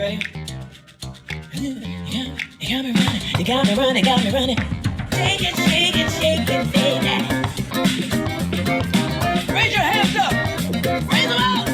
ready? Yeah, you got me running, you got me running, got me running. Shake it, shake it, shake it, baby. Raise your hands up, raise them out.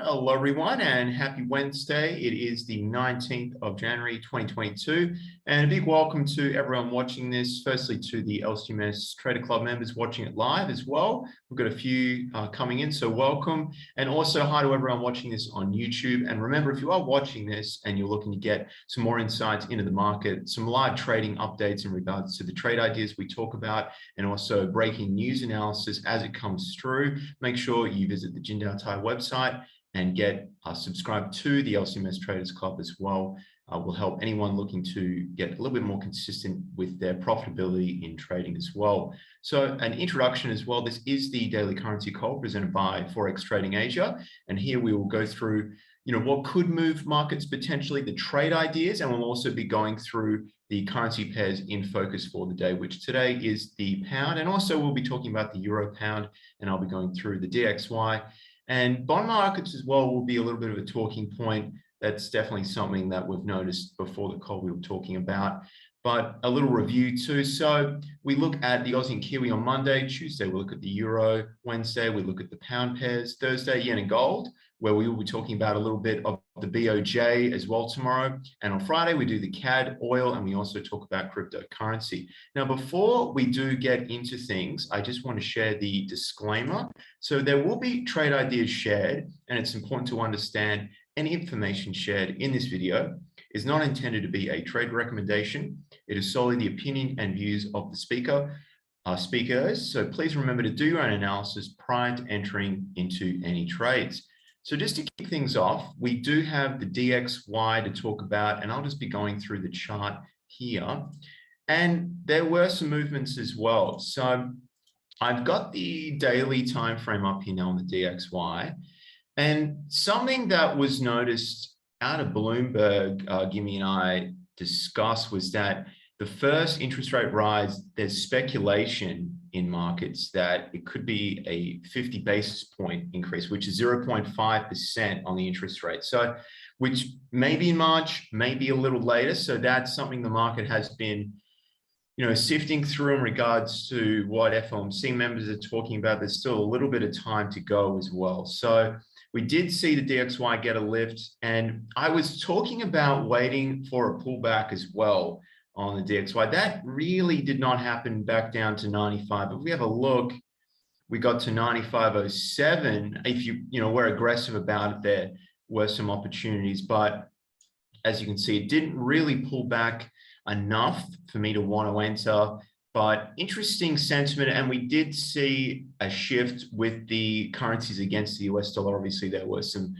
Hello everyone and happy Wednesday. It is the 19th of January 2022 and a big welcome to everyone watching this. Firstly to the LCMS Trader Club members watching it live as well. We've got a few coming in, so welcome. And also hi to everyone watching this on YouTube. And remember, if you are watching this and you're looking to get some more insights into the market, some live trading updates in regards to the trade ideas we talk about, and also breaking news analysis as it comes through, make sure you visit the Jindal Thai website and get subscribed to the LCMS Traders Club as well. Will help anyone looking to get a little bit more consistent with their profitability in trading as well. So an introduction as well, this is the Daily Currency Call presented by Forex Trading Asia. And here we will go through, what could move markets potentially, the trade ideas, and we'll also be going through the currency pairs in focus for the day, which today is the pound. And also we'll be talking about the euro pound, and I'll be going through the DXY. And bond markets as well will be a little bit of a talking point. That's definitely something that we've noticed before the call we were talking about, but a little review too. So we look at the Aussie and Kiwi on Monday. Tuesday, we look at the euro. Wednesday, we look at the pound pairs. Thursday, yen and gold, where we will be talking about a little bit of the BOJ as well tomorrow. And on Friday, we do the CAD, oil, and we also talk about cryptocurrency. Now, before we do get into things, I just want to share the disclaimer. So there will be trade ideas shared, and it's important to understand any information shared in this video is not intended to be a trade recommendation. It is solely the opinion and views of the speakers. So please remember to do your own analysis prior to entering into any trades. So just to kick things off, we do have the DXY to talk about, and I'll just be going through the chart here. And there were some movements as well. So I've got the daily time frame up here now on the DXY. And something that was noticed out of Bloomberg, Gimme and I discussed, was that the first interest rate rise, there's speculation in markets that it could be a 50 basis point increase, which is 0.5% on the interest rate. So, which maybe in March, maybe a little later. So that's something the market has been, sifting through in regards to what FOMC members are talking about. There's still a little bit of time to go as well. So we did see the DXY get a lift, and I was talking about waiting for a pullback as well on the DXY. That really did not happen back down to 95. If we have a look, we got to 95.07. If we're aggressive about it, there were some opportunities, but as you can see, it didn't really pull back enough for me to want to enter. But interesting sentiment, and we did see a shift with the currencies against the US dollar. Obviously, there were some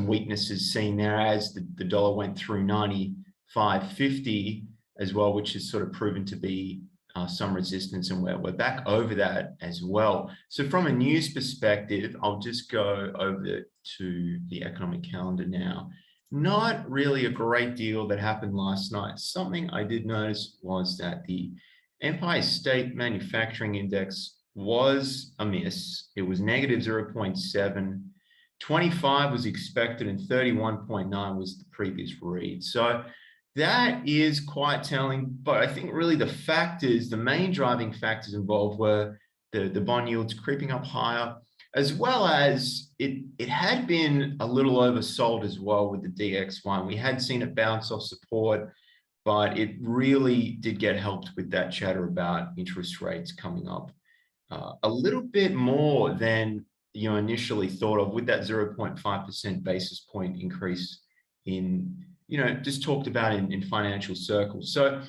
weaknesses seen there as the dollar went through 95.50 as well, which has sort of proven to be some resistance, and we're back over that as well. So from a news perspective, I'll just go over to the economic calendar now. Not really a great deal that happened last night. Something I did notice was that the Empire State Manufacturing Index was a miss. It was negative 0.7. 25 was expected and 31.9 was the previous read. So that is quite telling. But I think really the main driving factors involved were the bond yields creeping up higher, as well as it had been a little oversold as well with the DXY. We had seen it bounce off support, but it really did get helped with that chatter about interest rates coming up a little bit more than initially thought of, with that 0.5% basis point increase in, just talked about in financial circles. So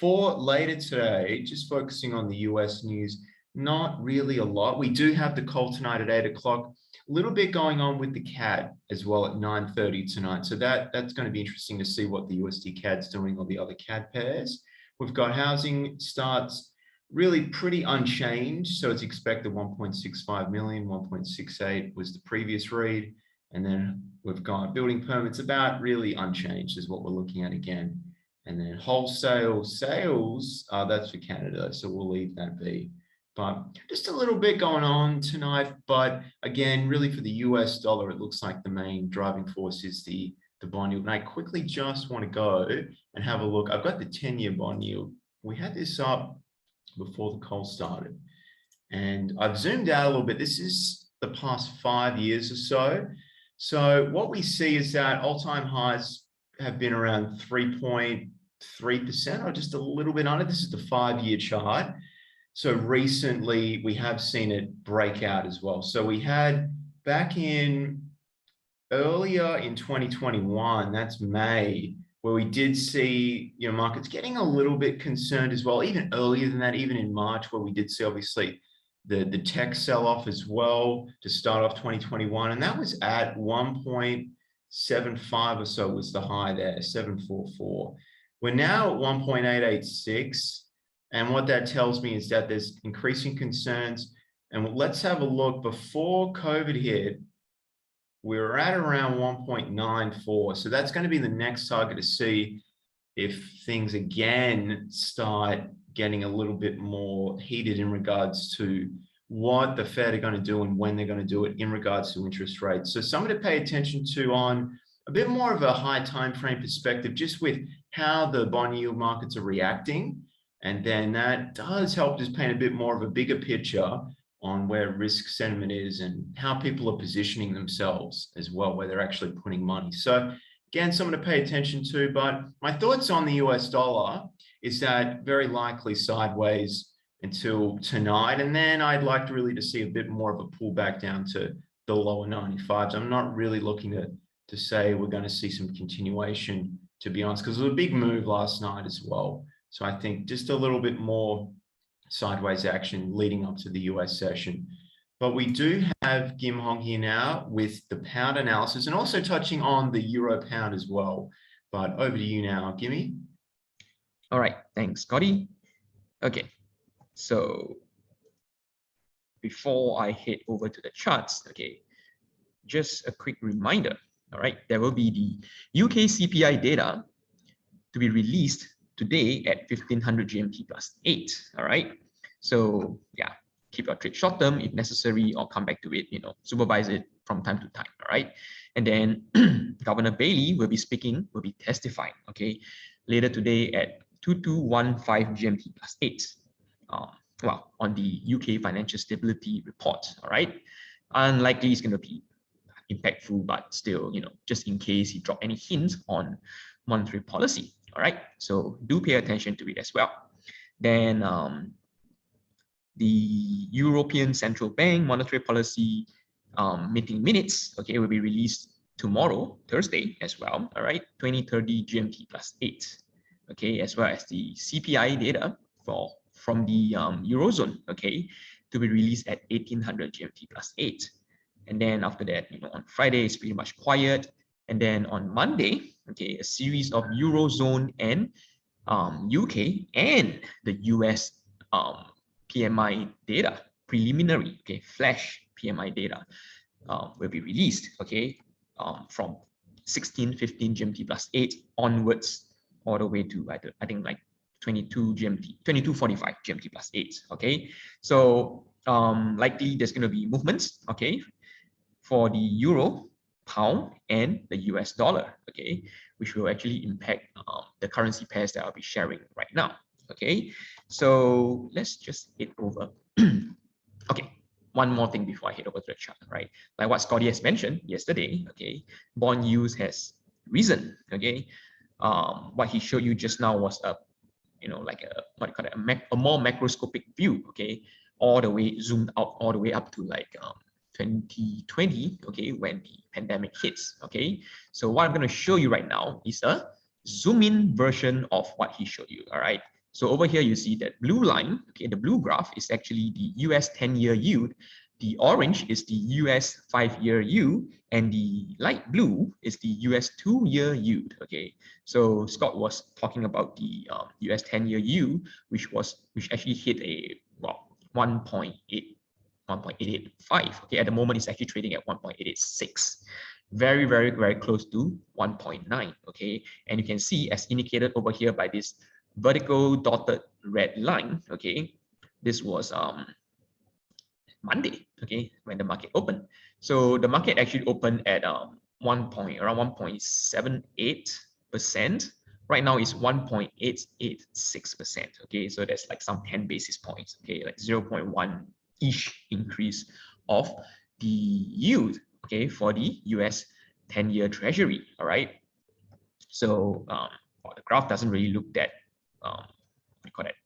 for later today, just focusing on the US news, not really a lot. We do have the call tonight at 8 o'clock. A little bit going on with the CAD as well at 9:30 tonight. So that's going to be interesting to see what the USD CAD's doing or the other CAD pairs. We've got housing starts really pretty unchanged. So it's expected 1.65 million, 1.68 was the previous read. And then we've got building permits about really unchanged is what we're looking at again. And then wholesale sales, that's for Canada, so we'll leave that be. But just a little bit going on tonight. But again, really for the US dollar, it looks like the main driving force is the bond yield. And I quickly just want to go and have a look. I've got the 10-year bond yield. We had this up before the call started. And I've zoomed out a little bit. This is the past 5 years or so. So what we see is that all-time highs have been around 3.3% or just a little bit under. This is the 5-year chart. So recently we have seen it break out as well. So we had back in earlier in 2021, that's May, where we did see, markets getting a little bit concerned as well, even earlier than that, even in March, where we did see obviously the tech sell-off as well to start off 2021. And that was at 1.75 or so was the high there, 744. We're now at 1.886. And what that tells me is that there's increasing concerns. And let's have a look. Before COVID hit, we were at around 1.94. So that's going to be the next target to see if things again start getting a little bit more heated in regards to what the Fed are going to do and when they're going to do it in regards to interest rates. So something to pay attention to on a bit more of a high time frame perspective, just with how the bond yield markets are reacting. And then that does help just paint a bit more of a bigger picture on where risk sentiment is and how people are positioning themselves as well, where they're actually putting money. So again, something to pay attention to. But my thoughts on the US dollar is that very likely sideways until tonight. And then I'd like to really to see a bit more of a pullback down to the lower 95s. I'm not really looking to say we're going to see some continuation, to be honest, because it was a big move last night as well. So I think just a little bit more sideways action leading up to the US session. But we do have Gim Hong here now with the pound analysis and also touching on the euro pound as well. But over to you now, Gimmy. All right, thanks, Scotty. Okay, so before I head over to the charts, okay, just a quick reminder. All right, there will be the UK CPI data to be released today at 1500 GMT plus 8. All right, so yeah, keep your trade short term if necessary, or come back to it, supervise it from time to time. All right, and then Governor Bailey will be speaking, will be testifying, okay, later today at 2215 GMT plus 8. Well, on the UK financial stability report. All right, unlikely it's going to be impactful, but still, just in case he dropped any hints on monetary policy. All right, so do pay attention to it as well. Then the European Central Bank monetary policy meeting minutes, okay, will be released tomorrow, Thursday as well. All right, 2030 GMT plus 8, okay, as well as the CPI data from the Eurozone, okay, to be released at 1800 GMT plus 8. And then after that, on Friday, it's pretty much quiet. And then on Monday, okay, a series of Eurozone and UK and the US PMI data, preliminary, okay, flash PMI data will be released, okay, from 1615 GMT plus 8 onwards, all the way to I think like 2245 GMT plus 8, okay. So likely there's going to be movements, okay, for the euro, pound, and the US dollar, okay, which will actually impact the currency pairs that I'll be sharing right now, okay. So let's just head over. Okay, one more thing before I head over to the chart, right? Like what Scotty has mentioned yesterday, okay, bond yields has risen, okay. What he showed you just now was a, like a, what do you call it, a more macroscopic view, okay, all the way zoomed out all the way up to like 2020, okay, when the pandemic hits, okay. So what I'm going to show you right now is a zoom in version of what he showed you, all right. So over here, you see that blue line, okay, the blue graph is actually the US 10-year yield. The orange is the US 5-year yield, and the light blue is the US 2-year yield, okay. So Scott was talking about the US 10-year yield, which actually hit a, well, 1.8 1.885. Okay, at the moment it's actually trading at 1.886. Very, very, very close to 1.9. Okay, and you can see as indicated over here by this vertical dotted red line. Okay, this was Monday, okay, when the market opened. So the market actually opened at around 1.78%. Right now it's 1.886%. Okay, so that's like some 10 basis points. Okay, like 0.1-ish increase of the yield. Okay, for the US 10-year Treasury. All right. So well, the graph doesn't really look that what do you call that,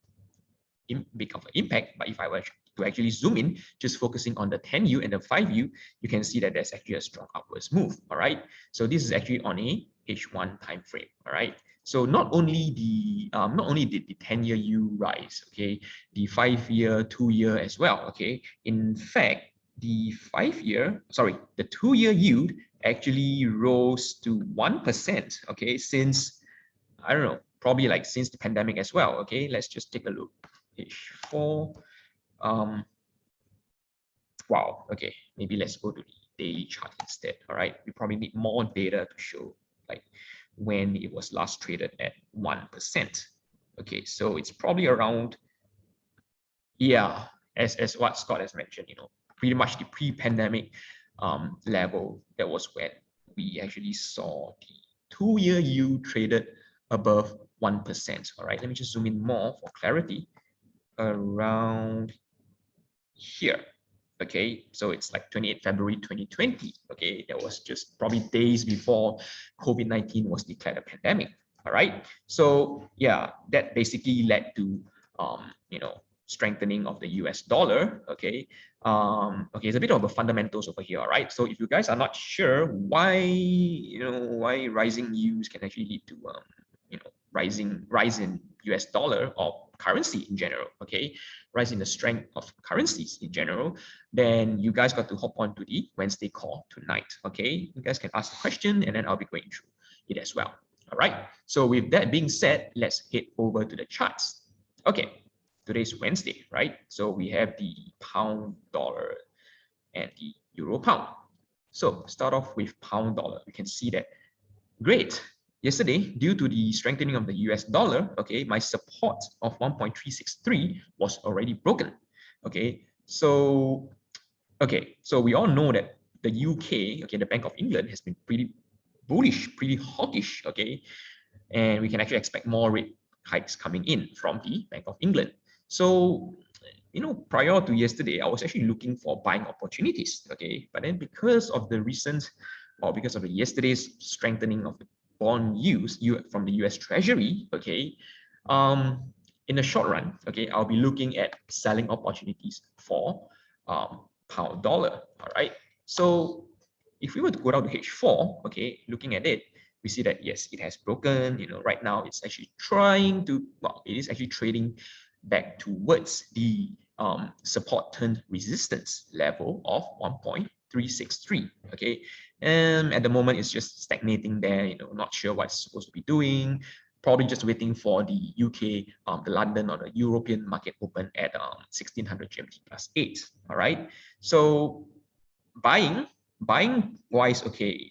big of an impact, but if I were to actually zoom in, just focusing on the 10U and the 5U, you can see that there's actually a strong upwards move. All right. So this is actually on a H1 time frame. All right. So not only did the 10-year U rise, okay, the 5-year, 2-year as well. Okay. In fact, the 2-year yield actually rose to 1%. Okay, since I don't know, probably like since the pandemic as well. Okay, let's just take a look. H4. Wow. Okay, maybe let's go to the daily chart instead. All right, we probably need more data to show like when it was last traded at 1%. Okay, so it's probably around, yeah, as what Scott has mentioned, pretty much the pre-pandemic level. That was when we actually saw the 2-year yield traded above 1%. All right, let me just zoom in more for clarity. Around here. Okay, so it's like 28 February 2020. Okay, that was just probably days before COVID-19 was declared a pandemic. All right, so yeah, that basically led to strengthening of the US dollar. Okay, okay, it's a bit of the fundamentals over here. All right, so if you guys are not sure why why rising yields can actually lead to rise in US dollar or currency in general, okay, rise in the strength of currencies in general, then you guys got to hop on to the Wednesday call tonight. Okay, you guys can ask the question and then I'll be going through it as well. All right, so with that being said, let's head over to the charts. Okay, today's Wednesday, right? So we have the pound dollar and the euro pound. So start off with pound dollar. You can see that great. Yesterday, due to the strengthening of the US dollar, okay, my support of 1.363 was already broken. Okay, so we all know that the UK, okay, the Bank of England has been pretty bullish, pretty hawkish, okay, and we can actually expect more rate hikes coming in from the Bank of England. So prior to yesterday, I was actually looking for buying opportunities, okay, but then because of the yesterday's strengthening of the bond yields from the US Treasury, okay, in the short run, okay, I'll be looking at selling opportunities for pound dollar. All right, so if we were to go down to H4, okay, looking at it, we see that yes, it has broken. Right now it's actually it is actually trading back towards the support turned resistance level of 1.363. Okay, and at the moment it's just stagnating there, not sure what it's supposed to be doing, probably just waiting for the UK, the London or the European market open at 1600 GMT plus 8. All right, so buying wise, okay,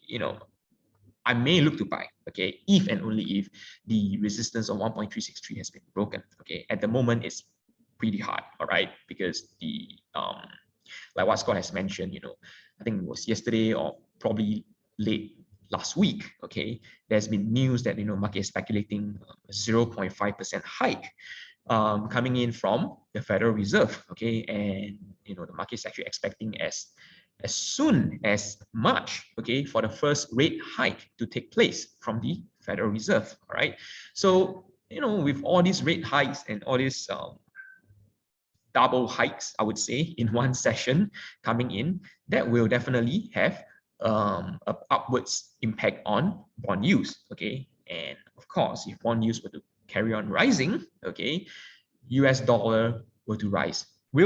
I may look to buy, okay, if and only if the resistance of 1.363 has been broken. Okay, at the moment it's pretty hard, all right, because the like what Scott has mentioned, I think it was yesterday or probably late last week, okay, there's been news that market is speculating 0.5% hike coming in from the Federal Reserve, okay, and the market is actually expecting as soon as March, okay, for the first rate hike to take place from the Federal Reserve. All right, so with all these rate hikes and all these double hikes, I would say, in one session coming in, that will definitely have an upwards impact on bond yields. Okay, and of course, if bond yields were to carry on rising, okay, US dollar will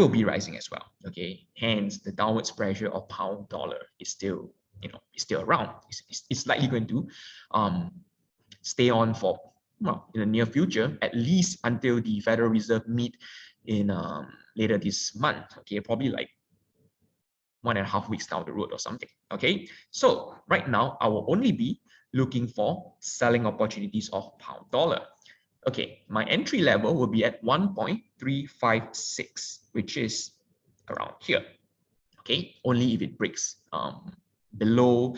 be rising as well. Okay, hence the downwards pressure of pound dollar is still around. It's likely going to stay on for in the near future, at least until the Federal Reserve meet in later this month. Okay, probably like 1.5 weeks down the road or something. Okay, so right now I will only be looking for selling opportunities of pound dollar. Okay, my entry level will be at 1.356, which is around here. Okay, only if it breaks below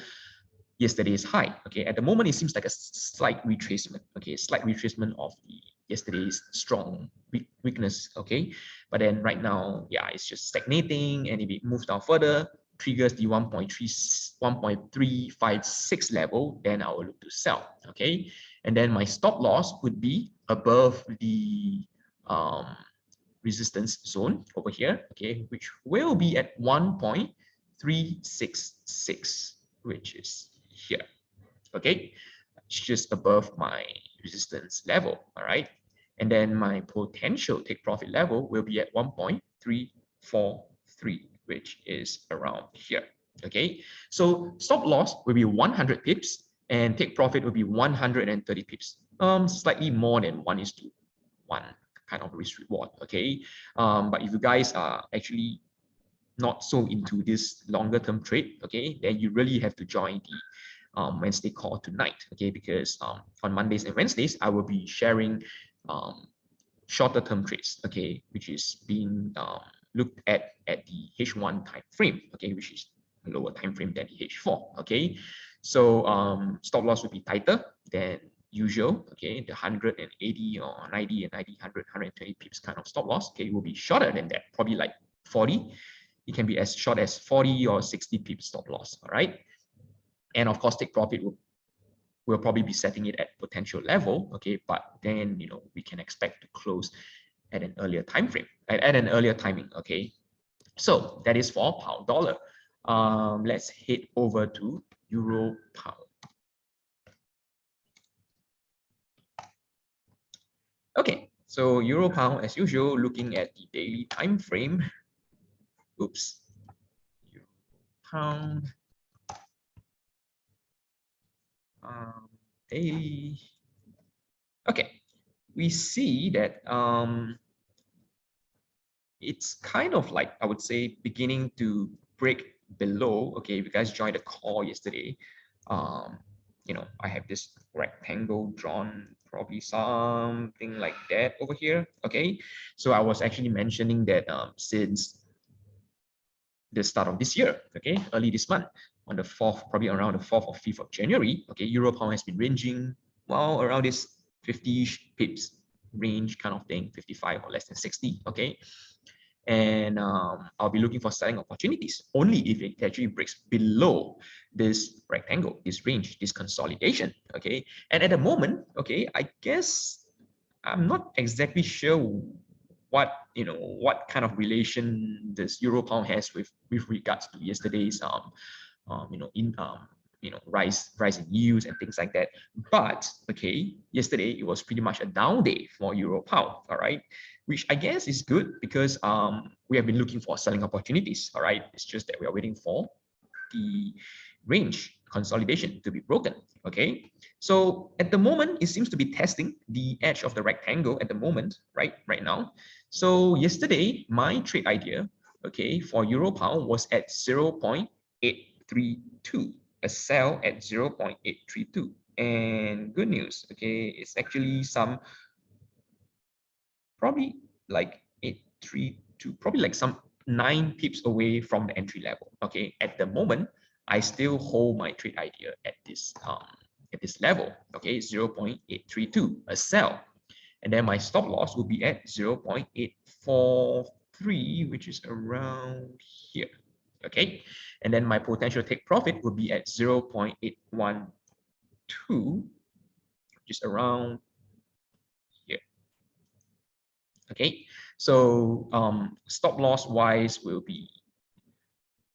yesterday's high. Okay, at the moment it seems like a slight retracement. Okay, slight retracement of the yesterday's strong weakness. Okay, but then right now, yeah, it's just stagnating, and if it moves down further, triggers the 1.356 level, then I will look to sell. Okay, and then my stop loss would be above the resistance zone over here, okay, which will be at 1.366, which is here. Okay, it's just above my resistance level. All right, and then my potential take profit level will be at 1.343, which is around here. Okay, so stop loss will be 100 pips and take profit will be 130 pips. Slightly more than 1:1 kind of risk reward. Okay, but if you guys are actually not so into this longer term trade, okay, then you really have to join the Wednesday call tonight, okay, because on Mondays and Wednesdays I will be sharing shorter term trades, okay, which is being looked at the H1 time frame, okay, which is a lower time frame than the H4. Okay, so stop loss will be tighter than usual. Okay, the 180 or 90 and 90, 100, 120 pips kind of stop loss, okay, will be shorter than that, probably like 40. It can be as short as 40 or 60 pips stop loss. All right, and of course take profit will probably be setting it at potential level. Okay, but then we can expect to close at an earlier time frame, at an earlier timing. Okay, so that is for pound dollar. Let's head over to euro pound. Okay, so euro pound as usual, looking at the daily time frame. Oops, euro pound daily. Okay, we see that it's kind of like, I would say, beginning to break below. Okay, if you guys joined the call yesterday, I have this rectangle drawn, probably something like that over here. Okay, so I was actually mentioning that since the start of this year, okay, early this month, on the 4th, probably around the 4th or 5th of January, okay, euro pound has been ranging, well, around this 50-ish pips range kind of thing, 55 or less than 60. Okay, and I'll be looking for selling opportunities only if it actually breaks below this rectangle, this range, this consolidation. Okay, and at the moment, okay, I guess I'm not exactly sure what kind of relation this euro pound has with regards to yesterday's rise in yields and things like that. But okay, yesterday it was pretty much a down day for euro pound. All right, which I guess is good because we have been looking for selling opportunities. All right, it's just that we are waiting for the range consolidation to be broken. Okay, so at the moment it seems to be testing the edge of the rectangle at the moment, right now. So yesterday my trade idea, okay, for euro pound was at 0.832, a sell at 0.832, and good news, okay, it's actually some probably like 832, probably like some 9 pips away from the entry level. Okay, at the moment I still hold my trade idea at this level. Okay, 0.832, a sell, and then my stop loss will be at 0.843, which is around here. Okay, and then my potential take profit will be at 0.812, which is around here. Okay, so stop loss wise will be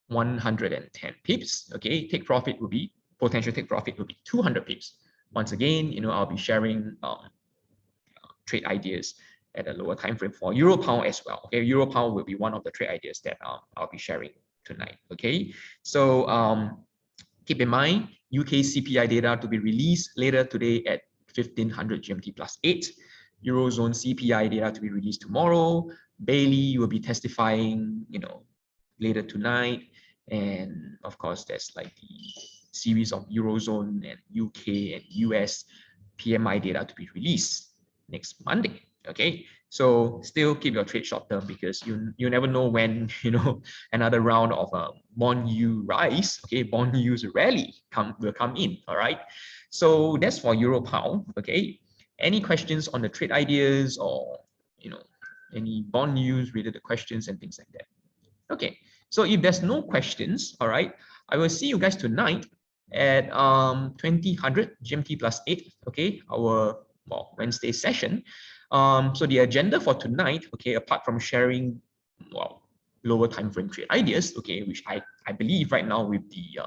110 pips. Okay, take profit will be, potential take profit will be 200 pips. Once again, I'll be sharing trade ideas at a lower time frame for euro pound as well. Okay, euro pound will be one of the trade ideas that I'll be sharing tonight. Okay, so keep in mind UK CPI data to be released later today at 1500 GMT plus 8. Eurozone CPI data to be released tomorrow. Bailey will be testifying, later tonight. And of course, there's like the series of Eurozone and UK and US PMI data to be released next Monday. Okay, so still keep your trade short term, because you never know when another round of bond yield rise, okay, bond yields rally will come in. All right, so that's for Euro Pound. Okay, any questions on the trade ideas, or any bond yields related questions and things like that? Okay, so if there's no questions, all right, I will see you guys tonight at 2000 GMT plus 8, okay, our Wednesday session. So the agenda for tonight, okay, apart from sharing lower time frame trade ideas, okay, which I believe right now with the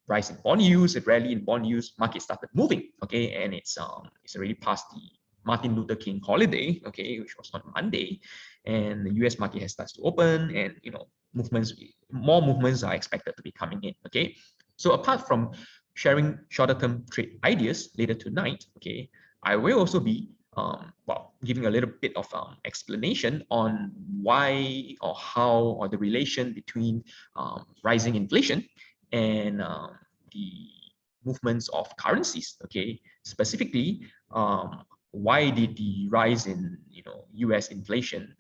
rise in bond yields, a rally in bond yields, market started moving, okay, and it's already past the Martin Luther King holiday, okay, which was on Monday, and the US market has started to open, and more movements are expected to be coming in. Okay, so apart from sharing shorter term trade ideas later tonight, okay, I will also be giving a little bit of explanation on why or how, or the relation between rising inflation and the movements of currencies. Okay, specifically, why did the rise in US inflation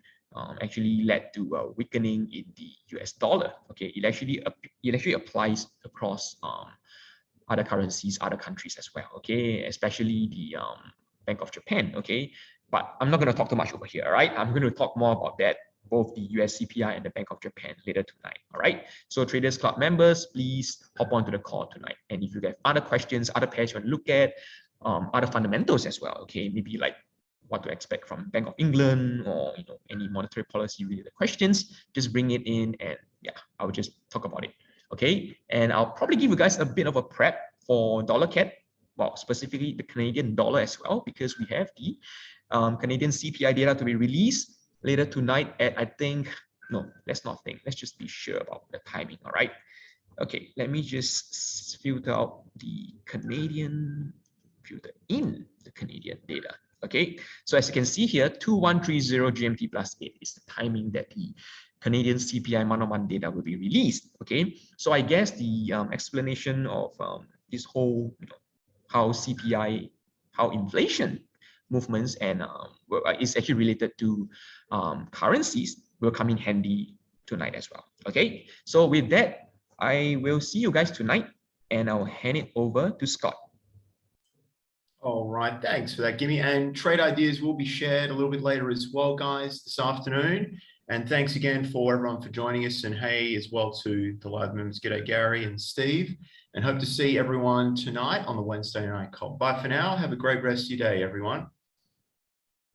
actually led to a weakening in the US dollar? Okay, it actually applies across other currencies, other countries as well. Okay, especially the Bank of Japan. Okay, but I'm not going to talk too much over here. All right, I'm going to talk more about that, both the US CPI and the Bank of Japan, later tonight. All right, so Traders Club members, please hop onto the call tonight. And if you have other questions, other pairs you want to look at, other fundamentals as well, okay, maybe like what to expect from Bank of England, or any monetary policy related questions, just bring it in, and yeah, I'll just talk about it. Okay, and I'll probably give you guys a bit of a prep for dollar CAD, specifically the Canadian dollar as well, because we have the Canadian CPI data to be released later tonight at, I think, no, let's not think, let's just be sure about the timing. All right, okay, let me just filter out the Canadian, filter in the Canadian data. Okay, so as you can see here, 2130 GMT plus 8 is the timing that the Canadian CPI month-on-month data will be released. Okay, so I guess the explanation of this whole, how CPI, how inflation movements and is actually related to currencies will come in handy tonight as well. Okay, so with that, I will see you guys tonight, and I'll hand it over to Scott. All right, thanks for that, Gimme. And trade ideas will be shared a little bit later as well, guys, this afternoon. And thanks again for everyone for joining us. And hey, as well to the live members, g'day Gary and Steve. And hope to see everyone tonight on the Wednesday night call. Bye for now. Have a great rest of your day, everyone.